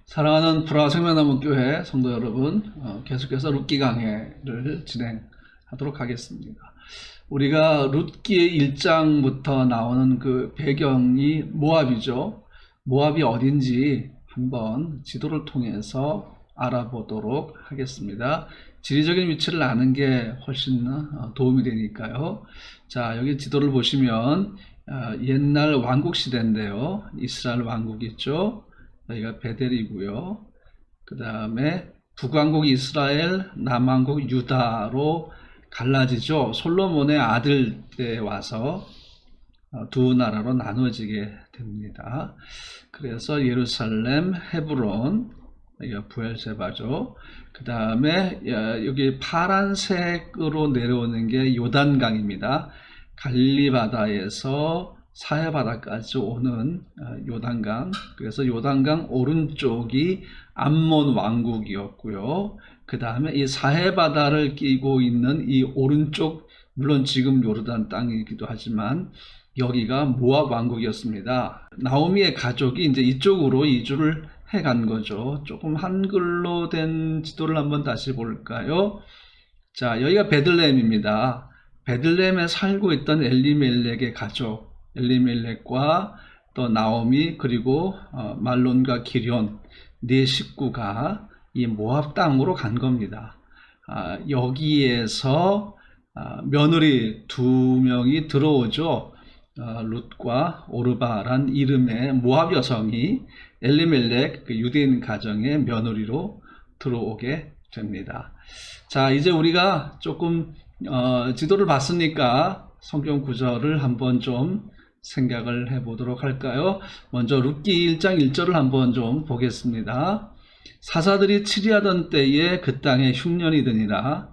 사랑하는 불화 생명나무교회 성도 여러분, 계속해서 룻기 강해를 진행하도록 하겠습니다. 우리가 룻기 1장부터 나오는 그 배경이 모압이죠. 모압이 어딘지 한번 지도를 통해서 알아보도록 하겠습니다. 지리적인 위치를 아는 게 훨씬 도움이 되니까요. 자, 여기 지도를 보시면 옛날 왕국 시대인데요. 이스라엘 왕국이 있죠. 여기가 베델이고요. 그 다음에 북왕국 이스라엘, 남왕국 유다로 갈라지죠. 솔로몬의 아들 때 와서 두 나라로 나눠지게 됩니다. 그래서 예루살렘, 헤브론, 여기가 부엘세바죠. 그 다음에 여기 파란색으로 내려오는 게 요단강입니다. 갈릴리 바다에서 사해바다까지 오는 요단강. 그래서 요단강 오른쪽이 암몬 왕국이었고요. 그 다음에 이 사해바다를 끼고 있는 이 오른쪽, 물론 지금 요르단 땅이기도 하지만 여기가 모압 왕국이었습니다. 나오미의 가족이 이제 이쪽으로 이주를 해간 거죠. 조금 한글로 된 지도를 한번 다시 볼까요? 자, 여기가 베들레헴입니다. 베들레헴에 살고 있던 엘리멜렉의 가족, 엘리멜렉과 또 나오미, 그리고 말론과 기럨 네 식구가 이 모압 땅으로 간 겁니다. 여기에서 며느리 두 명이 들어오죠. 룻과 오르바란 이름의 모압 여성이 엘리멜렉 그 유대인 가정의 며느리로 들어오게 됩니다. 자, 이제 우리가 조금 지도를 봤으니까 성경 구절을 한번 좀 생각을 해보도록 할까요? 먼저 룻기 1장 1절을 한번 좀 보겠습니다. 사사들이 치리하던 때에 그 땅에 흉년이 드니라.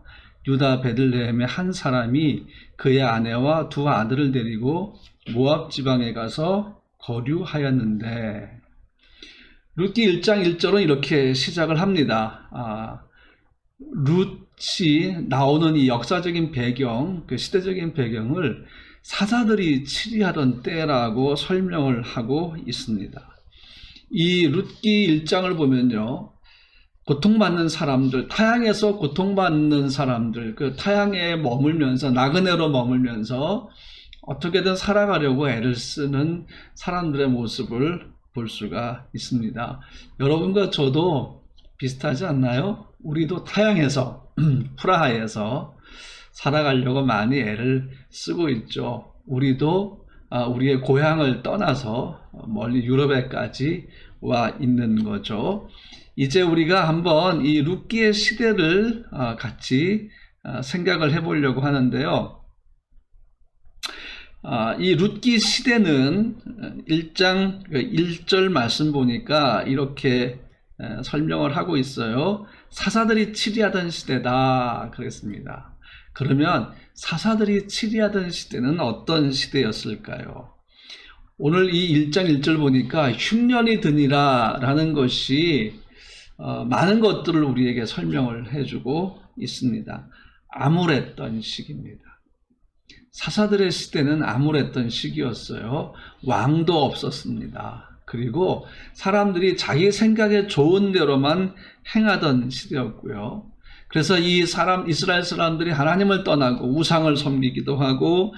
유다 베들레헴의 한 사람이 그의 아내와 두 아들을 데리고 모압 지방에 가서 거류하였는데, 룻기 1장 1절은 이렇게 시작을 합니다. 룻이 나오는 이 역사적인 배경, 그 시대적인 배경을 사사들이 치리하던 때라고 설명을 하고 있습니다. 이 룻기 1장을 보면요, 고통받는 사람들, 타향에서 고통받는 사람들, 그 타향에 머물면서, 나그네로 머물면서 어떻게든 살아가려고 애를 쓰는 사람들의 모습을 볼 수가 있습니다. 여러분과 저도 비슷하지 않나요? 우리도 타향에서, 프라하에서 살아가려고 많이 애를 쓰고 있죠. 우리도 우리의 고향을 떠나서 멀리 유럽에까지 와 있는 거죠. 이제 우리가 한번 이 룻기의 시대를 같이 생각을 해보려고 하는데요. 이 룻기 시대는 1장 1절 말씀 보니까 이렇게 설명을 하고 있어요. 사사들이 치리하던 시대다 그랬습니다. 그러면 사사들이 치리하던 시대는 어떤 시대였을까요? 오늘 이 1장 1절 보니까 흉년이 드니라 라는 것이 많은 것들을 우리에게 설명을 해주고 있습니다. 암울했던 시기입니다. 사사들의 시대는 암울했던 시기였어요. 왕도 없었습니다. 그리고 사람들이 자기 생각에 좋은 대로만 행하던 시대였고요. 그래서 이스라엘 사람들이 하나님을 떠나고 우상을 섬기기도 하고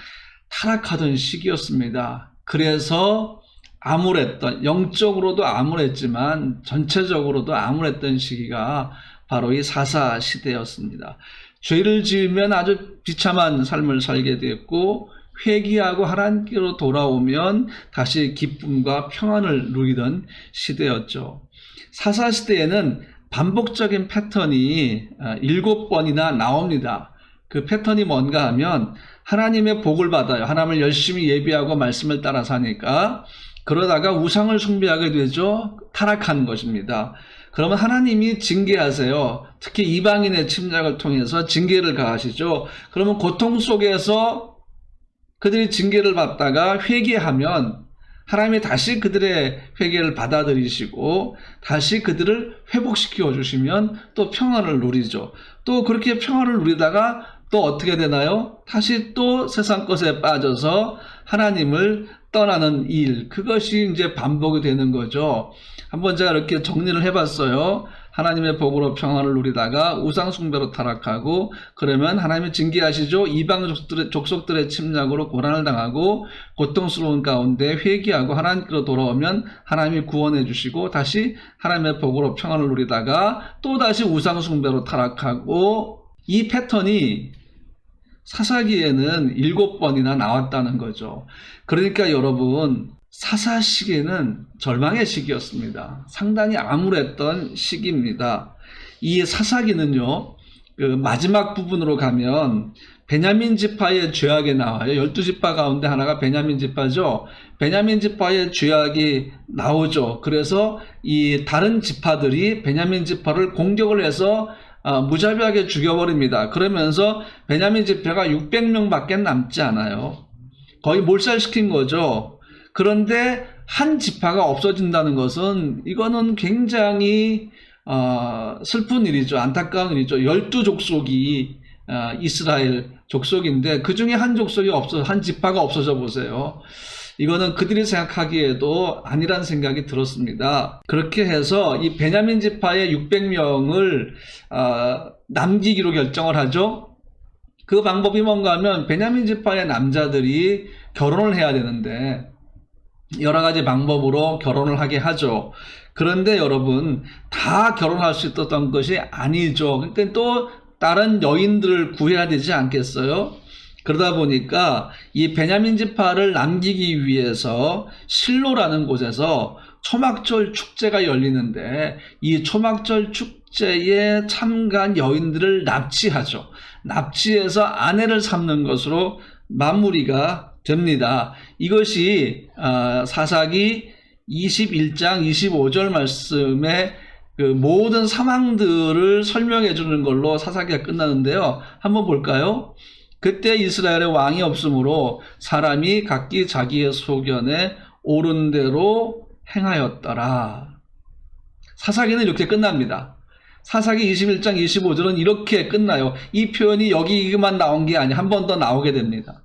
타락하던 시기였습니다. 그래서 암울했던, 영적으로도 암울했지만 전체적으로도 암울했던 시기가 바로 이 사사 시대였습니다. 죄를 지으면 아주 비참한 삶을 살게 되었고, 회개하고 하나님께로 돌아오면 다시 기쁨과 평안을 누리던 시대였죠. 사사 시대에는 반복적인 패턴이 7번이나 나옵니다. 그 패턴이 뭔가 하면 하나님의 복을 받아요. 하나님을 열심히 예배하고 말씀을 따라 사니까 그러다가 우상을 숭배하게 되죠. 타락하는 것입니다. 그러면 하나님이 징계하세요. 특히 이방인의 침략을 통해서 징계를 가하시죠. 그러면 고통 속에서 그들이 징계를 받다가 회개하면 하나님이 다시 그들의 회개를 받아들이시고 다시 그들을 회복시켜 주시면 또 평안을 누리죠. 또 그렇게 평안을 누리다가 또 어떻게 되나요? 다시 또 세상 것에 빠져서 하나님을 떠나는 일, 그것이 이제 반복이 되는 거죠. 한번 제가 이렇게 정리를 해봤어요. 하나님의 복으로 평안을 누리다가 우상 숭배로 타락하고, 그러면 하나님이 징계하시죠. 이방 족속들의 침략으로 고난을 당하고 고통스러운 가운데 회개하고 하나님께로 돌아오면 하나님이 구원해 주시고 다시 하나님의 복으로 평안을 누리다가 또 다시 우상 숭배로 타락하고, 이 패턴이 사사기에는 7번이나 나왔다는 거죠. 그러니까 여러분, 사사 시기는 절망의 시기였습니다. 상당히 암울했던 시기입니다. 이 사사기는요, 그 마지막 부분으로 가면 베냐민 지파의 죄악이 나와요. 12지파 가운데 하나가 베냐민 지파죠. 베냐민 지파의 죄악이 나오죠. 그래서 이 다른 지파들이 베냐민 지파를 공격을 해서 무자비하게 죽여버립니다. 그러면서 베냐민 지파가 600명밖에 남지 않아요. 거의 몰살시킨 거죠. 그런데 한 지파가 없어진다는 것은 이거는 굉장히 슬픈 일이죠. 안타까운 일이죠. 12족속이 이스라엘 족속인데 그 중에 한 족속이 한 지파가 없어져 보세요. 이거는 그들이 생각하기에도 아니란 생각이 들었습니다. 그렇게 해서 이 베냐민 지파의 600명을 남기기로 결정을 하죠. 그 방법이 뭔가 하면 베냐민 지파의 남자들이 결혼을 해야 되는데 여러 가지 방법으로 결혼을 하게 하죠. 그런데 여러분, 다 결혼할 수 있었던 것이 아니죠. 그러니까 또 다른 여인들을 구해야 되지 않겠어요? 그러다 보니까 이 베냐민 지파를 남기기 위해서 실로라는 곳에서 초막절 축제가 열리는데 이 초막절 축제에 참가한 여인들을 납치하죠. 납치해서 아내를 삼는 것으로 마무리가 됩니다. 이것이 사사기 21장 25절 말씀에 그 모든 상황들을 설명해 주는 걸로 사사기가 끝나는데요. 한번 볼까요? 그때 이스라엘에 왕이 없으므로 사람이 각기 자기의 소견에 옳은 대로 행하였더라. 사사기는 이렇게 끝납니다. 사사기 21장 25절은 이렇게 끝나요. 이 표현이 여기만 나온 게 아니라 한 번 더 나오게 됩니다.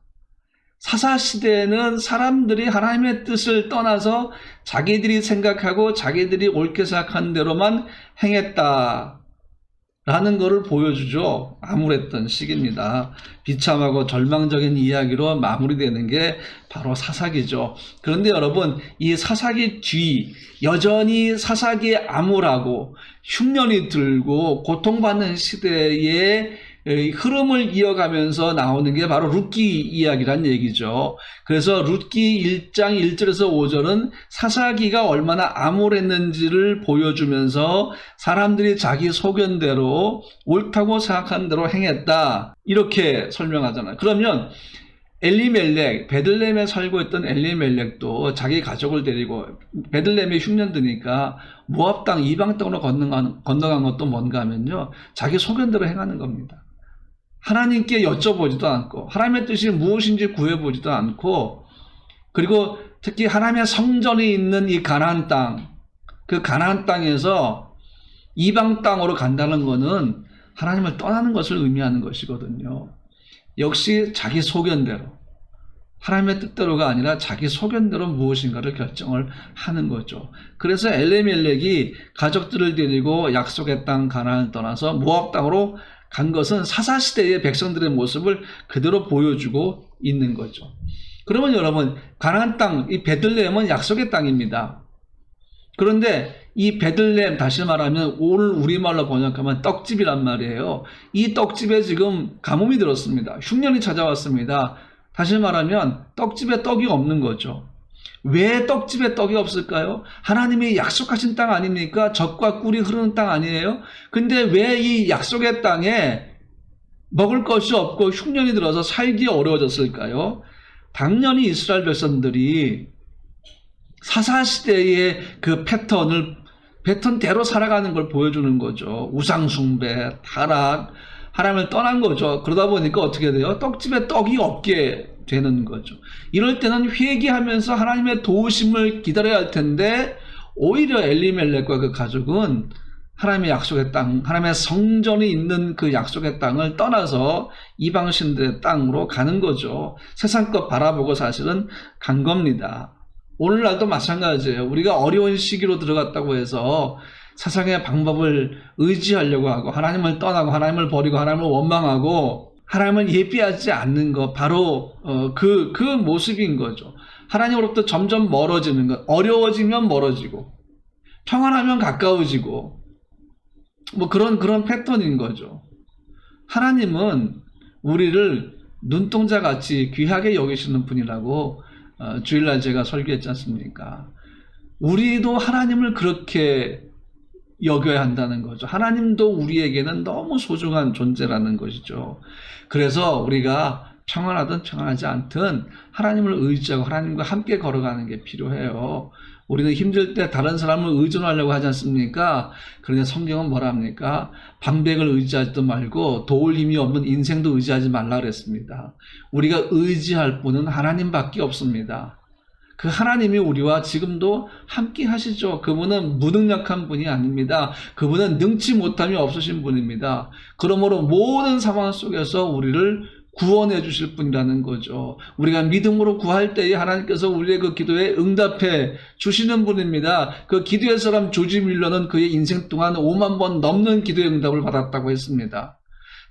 사사시대에는 사람들이 하나님의 뜻을 떠나서 자기들이 생각하고 자기들이 옳게 생각하는 대로만 행했다 라는 것을 보여주죠. 암울했던 시기입니다. 비참하고 절망적인 이야기로 마무리되는 게 바로 사사기죠. 그런데 여러분, 이 사사기 뒤 여전히 사사기에 암울하고 흉년이 들고 고통받는 시대에 흐름을 이어가면서 나오는 게 바로 룻기 이야기란 얘기죠. 그래서 룻기 1장 1절에서 5절은 사사기가 얼마나 암울했는지를 보여주면서 사람들이 자기 소견대로 옳다고 생각하는 대로 행했다, 이렇게 설명하잖아요. 그러면 엘리멜렉, 베들레헴에 살고 있던 엘리멜렉도 자기 가족을 데리고, 베들레헴이 흉년 드니까 모압 땅, 이방 땅으로 건너간 것도 뭔가 하면요, 자기 소견대로 행하는 겁니다. 하나님께 여쭤보지도 않고 하나님의 뜻이 무엇인지 구해보지도 않고, 그리고 특히 하나님의 성전이 있는 이 가나안 땅, 그 가나안 땅에서 이방 땅으로 간다는 것은 하나님을 떠나는 것을 의미하는 것이거든요. 역시 자기 소견대로, 하나님의 뜻대로가 아니라 자기 소견대로 무엇인가를 결정을 하는 거죠. 그래서 엘리멜렉이 가족들을 데리고 약속의 땅 가나안을 떠나서 모압 땅으로 간 것은 사사시대의 백성들의 모습을 그대로 보여주고 있는 거죠. 그러면 여러분, 가나안 땅, 이 베들레헴은 약속의 땅입니다. 그런데 이 베들레헴, 다시 말하면 오늘 우리말로 번역하면 떡집이란 말이에요. 이 떡집에 지금 가뭄이 들었습니다. 흉년이 찾아왔습니다. 다시 말하면 떡집에 떡이 없는 거죠. 왜 떡집에 떡이 없을까요? 하나님이 약속하신 땅 아닙니까? 젖과 꿀이 흐르는 땅 아니에요? 근데 왜 이 약속의 땅에 먹을 것이 없고 흉년이 들어서 살기 어려워졌을까요? 당연히 이스라엘 백성들이 사사시대의 그 패턴대로 살아가는 걸 보여주는 거죠. 우상숭배, 타락, 하나님을 떠난 거죠. 그러다 보니까 어떻게 돼요? 떡집에 떡이 없게 되는 거죠. 이럴 때는 회개하면서 하나님의 도우심을 기다려야 할 텐데 오히려 엘리멜렉과 그 가족은 하나님의 약속의 땅, 하나님의 성전이 있는 그 약속의 땅을 떠나서 이방신들의 땅으로 가는 거죠. 세상 것 바라보고 사실은 간 겁니다. 오늘날도 마찬가지예요. 우리가 어려운 시기로 들어갔다고 해서 세상의 방법을 의지하려고 하고 하나님을 떠나고 하나님을 버리고 하나님을 원망하고 하나님을 예비하지 않는 것, 바로 그 모습인 거죠. 하나님으로부터 점점 멀어지는 것, 어려워지면 멀어지고 평안하면 가까워지고 뭐 그런 패턴인 거죠. 하나님은 우리를 눈동자같이 귀하게 여기시는 분이라고 주일날 제가 설교했지 않습니까? 우리도 하나님을 그렇게 여겨야 한다는 거죠. 하나님도 우리에게는 너무 소중한 존재라는 것이죠. 그래서 우리가 평안하든 평안하지 않든 하나님을 의지하고 하나님과 함께 걸어가는 게 필요해요. 우리는 힘들 때 다른 사람을 의존하려고 하지 않습니까? 그런데 성경은 뭐라 합니까? 방백을 의지하지도 말고 도울 힘이 없는 인생도 의지하지 말라 그랬습니다. 우리가 의지할 분은 하나님밖에 없습니다. 그 하나님이 우리와 지금도 함께 하시죠. 그분은 무능력한 분이 아닙니다. 그분은 능치 못함이 없으신 분입니다. 그러므로 모든 상황 속에서 우리를 구원해 주실 분이라는 거죠. 우리가 믿음으로 구할 때에 하나님께서 우리의 그 기도에 응답해 주시는 분입니다. 그 기도의 사람 조지 밀러는 그의 인생 동안 5만 번 넘는 기도의 응답을 받았다고 했습니다.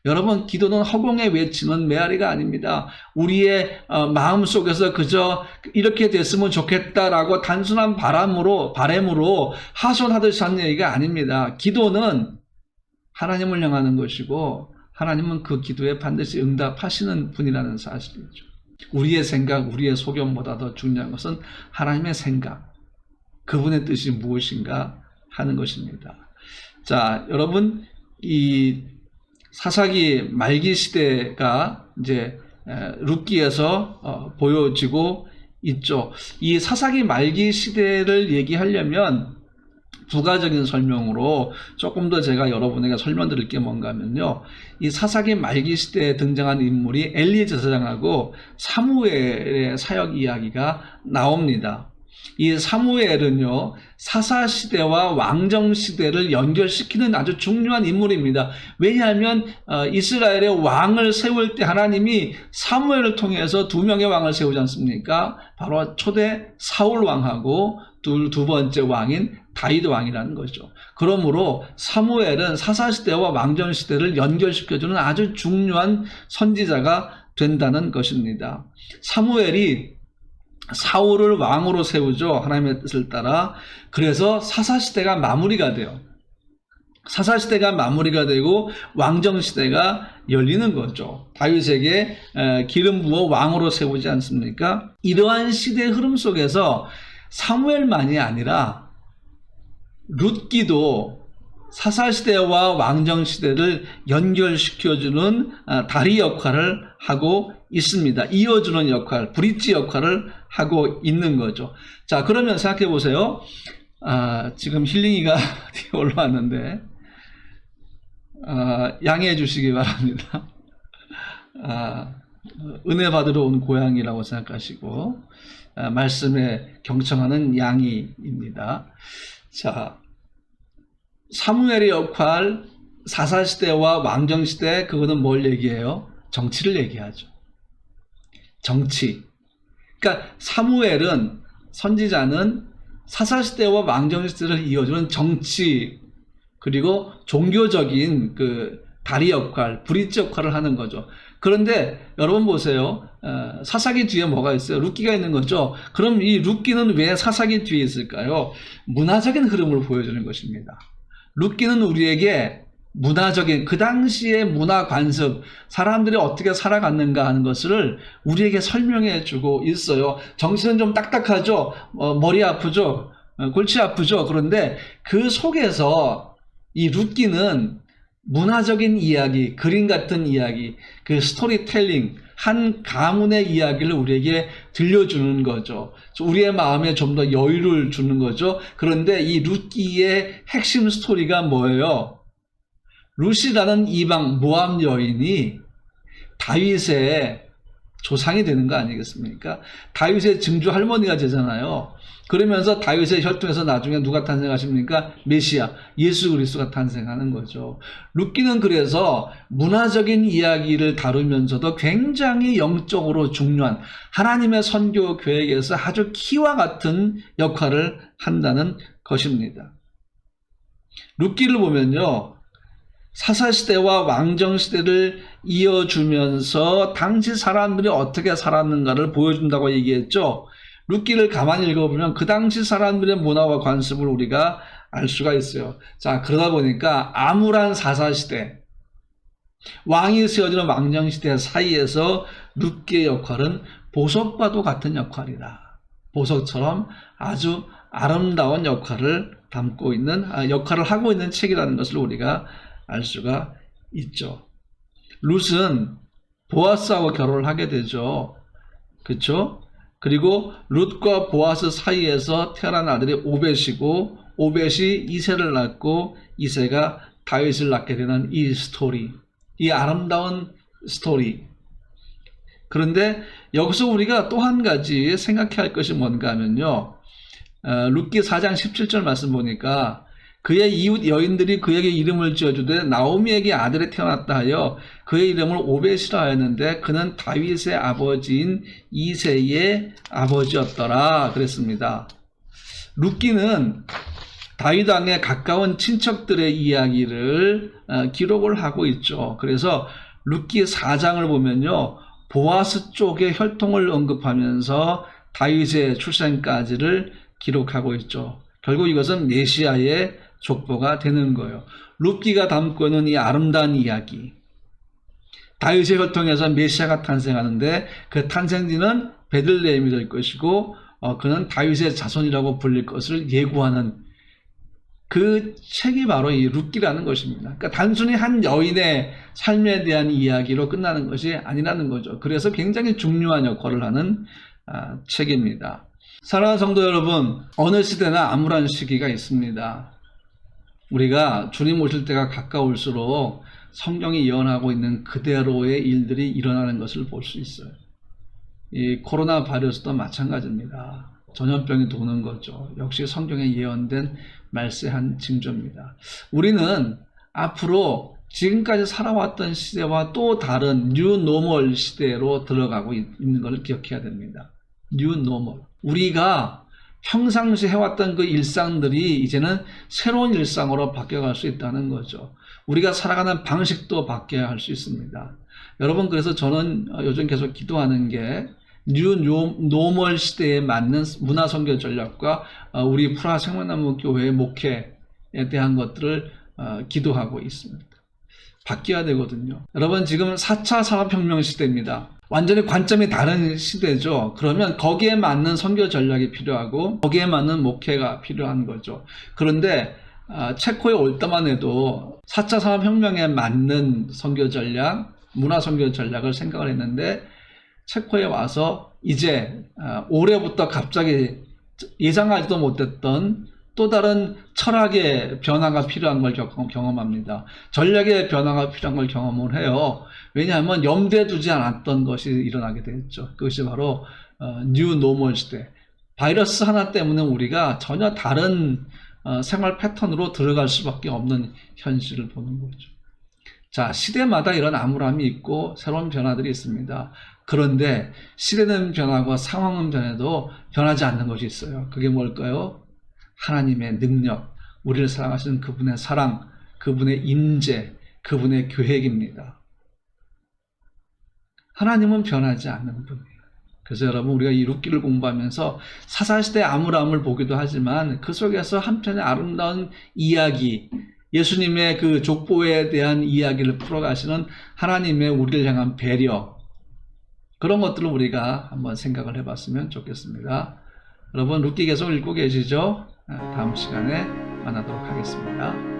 여러분, 기도는 허공에 외치는 메아리가 아닙니다. 우리의 마음 속에서 그저 이렇게 됐으면 좋겠다라고 단순한 바람으로 하소하듯이 하는 얘기가 아닙니다. 기도는 하나님을 향하는 것이고 하나님은 그 기도에 반드시 응답하시는 분이라는 사실이죠. 우리의 생각, 우리의 소견보다 더 중요한 것은 하나님의 생각, 그분의 뜻이 무엇인가 하는 것입니다. 자, 여러분, 이 사사기 말기 시대가 이제 룻기에서 보여지고 있죠. 이 사사기 말기 시대를 얘기하려면 부가적인 설명으로 조금 더 제가 여러분에게 설명드릴 게 뭔가 하면요. 이 사사기 말기 시대에 등장한 인물이 엘리 제사장하고 사무엘의 사역 이야기가 나옵니다. 이 사무엘은요, 사사시대와 왕정시대를 연결시키는 아주 중요한 인물입니다. 왜냐하면 이스라엘의 왕을 세울 때 하나님이 사무엘을 통해서 두 명의 왕을 세우지 않습니까? 바로 초대 사울 왕하고 두 번째 왕인 다윗 왕이라는 거죠. 그러므로 사무엘은 사사시대와 왕정시대를 연결시켜주는 아주 중요한 선지자가 된다는 것입니다. 사무엘이 사울을 왕으로 세우죠. 하나님의 뜻을 따라. 그래서 사사시대가 마무리가 돼요. 사사시대가 마무리가 되고 왕정시대가 열리는 거죠. 다윗에게 기름 부어 왕으로 세우지 않습니까? 이러한 시대의 흐름 속에서 사무엘만이 아니라 룻기도 사사시대와 왕정시대를 연결시켜주는 다리 역할을 하고 있습니다. 이어주는 역할, 브릿지 역할을 하고 있는 거죠. 자, 그러면 생각해 보세요. 지금 힐링이가 올라왔는데 양해해 주시기 바랍니다. 은혜 받으러 온 고양이라고 생각하시고 말씀에 경청하는 양이입니다. 자, 사무엘의 역할, 사사시대와 왕정시대, 그거는 뭘 얘기해요? 정치를 얘기하죠. 정치. 그러니까 사무엘은, 선지자는 사사시대와 왕정시대를 이어주는 정치, 그리고 종교적인 그 다리 역할, 브릿지 역할을 하는 거죠. 그런데 여러분 보세요. 사사기 뒤에 뭐가 있어요? 룻기가 있는 거죠. 그럼 이 룻기는 왜 사사기 뒤에 있을까요? 문화적인 흐름을 보여주는 것입니다. 룻기는 우리에게 문화적인, 그 당시의 문화 관습, 사람들이 어떻게 살아갔는가 하는 것을 우리에게 설명해 주고 있어요. 정신은 좀 딱딱하죠? 머리 아프죠? 골치 아프죠? 그런데 그 속에서 이 룻기는 문화적인 이야기, 그림 같은 이야기, 그 스토리텔링, 한 가문의 이야기를 우리에게 들려주는 거죠. 우리의 마음에 좀 더 여유를 주는 거죠. 그런데 이 룻기의 핵심 스토리가 뭐예요? 룻이라는 이방 모압 여인이 다윗의 조상이 되는 거 아니겠습니까? 다윗의 증조 할머니가 되잖아요. 그러면서 다윗의 혈통에서 나중에 누가 탄생하십니까? 메시아, 예수 그리스도가 탄생하는 거죠. 룻기는 그래서 문화적인 이야기를 다루면서도 굉장히 영적으로 중요한 하나님의 선교 계획에서 아주 키와 같은 역할을 한다는 것입니다. 룻기를 보면요, 사사시대와 왕정시대를 이어주면서 당시 사람들이 어떻게 살았는가를 보여준다고 얘기했죠. 룻기를 가만히 읽어보면 그 당시 사람들의 문화와 관습을 우리가 알 수가 있어요. 자, 그러다 보니까 암울한 사사시대, 왕이 세워지는 왕정시대 사이에서 룻기의 역할은 보석과도 같은 역할이다. 보석처럼 아주 아름다운 역할을 담고 있는, 역할을 하고 있는 책이라는 것을 우리가 알 수가 있죠. 룻은 보아스하고 결혼을 하게 되죠. 그렇죠? 그리고 룻과 보아스 사이에서 태어난 아들이 오벳이고, 오벳이 이새를 낳고 이새가 다윗을 낳게 되는 이 스토리, 이 아름다운 스토리. 그런데 여기서 우리가 또 한 가지 생각해야 할 것이 뭔가 하면요, 룻기 4장 17절 말씀 보니까 그의 이웃 여인들이 그에게 이름을 지어주되 나오미에게 아들이 태어났다 하여 그의 이름을 오벳이라 하였는데 그는 다윗의 아버지인 이새의 아버지였더라 그랬습니다. 룻기는 다윗 왕의 가까운 친척들의 이야기를 기록을 하고 있죠. 그래서 룻기 4장을 보면요, 보아스 쪽의 혈통을 언급하면서 다윗의 출생까지를 기록하고 있죠. 결국 이것은 메시아의 족보가 되는 거예요. 룻기가 담고 있는 이 아름다운 이야기, 다윗의 혈통에서 메시아가 탄생하는데 그 탄생지는 베들레헴이 될 것이고 그는 다윗의 자손이라고 불릴 것을 예고하는 그 책이 바로 이 룻기라는 것입니다. 그러니까 단순히 한 여인의 삶에 대한 이야기로 끝나는 것이 아니라는 거죠. 그래서 굉장히 중요한 역할을 하는 책입니다. 사랑하는 성도 여러분, 어느 시대나 암울한 시기가 있습니다. 우리가 주님 오실 때가 가까울수록 성경이 예언하고 있는 그대로의 일들이 일어나는 것을 볼 수 있어요. 이 코로나 바이러스도 마찬가지입니다. 전염병이 도는 거죠. 역시 성경에 예언된 말세한 징조입니다. 우리는 앞으로 지금까지 살아왔던 시대와 또 다른 뉴노멀 시대로 들어가고 있는 것을 기억해야 됩니다. 뉴노멀. 우리가 평상시 해왔던 그 일상들이 이제는 새로운 일상으로 바뀌어갈 수 있다는 거죠. 우리가 살아가는 방식도 바뀌어야 할 수 있습니다. 여러분, 그래서 저는 요즘 계속 기도하는 게 뉴노멀 시대에 맞는 문화선교 전략과 우리 프라 생명나무 교회의 목회에 대한 것들을 기도하고 있습니다. 바뀌어야 되거든요. 여러분, 지금 4차 산업혁명 시대입니다. 완전히 관점이 다른 시대죠. 그러면 거기에 맞는 선교 전략이 필요하고 거기에 맞는 목회가 필요한 거죠. 그런데 체코에 올 때만 해도 4차 산업혁명에 맞는 선교 전략, 문화 선교 전략을 생각을 했는데 체코에 와서 이제 올해부터 갑자기 예상하지도 못했던 또 다른 철학의 변화가 필요한 걸 경험합니다. 전략의 변화가 필요한 걸 경험을 해요. 왜냐하면 염두에 두지 않았던 것이 일어나게 됐죠. 그것이 바로 뉴노멀 시대. 바이러스 하나 때문에 우리가 전혀 다른 생활 패턴으로 들어갈 수밖에 없는 현실을 보는 거죠. 자, 시대마다 이런 암울함이 있고 새로운 변화들이 있습니다. 그런데 시대는 변하고 상황은 변해도 변하지 않는 것이 있어요. 그게 뭘까요? 하나님의 능력, 우리를 사랑하시는 그분의 사랑, 그분의 임재, 그분의 계획입니다. 하나님은 변하지 않는 분이에요. 그래서 여러분, 우리가 이 룻기를 공부하면서 사사시대의 암울함을 보기도 하지만 그 속에서 한편의 아름다운 이야기, 예수님의 그 족보에 대한 이야기를 풀어가시는 하나님의 우리를 향한 배려, 그런 것들을 우리가 한번 생각을 해봤으면 좋겠습니다. 여러분, 룻기 계속 읽고 계시죠? 다음 시간에 만나도록 하겠습니다.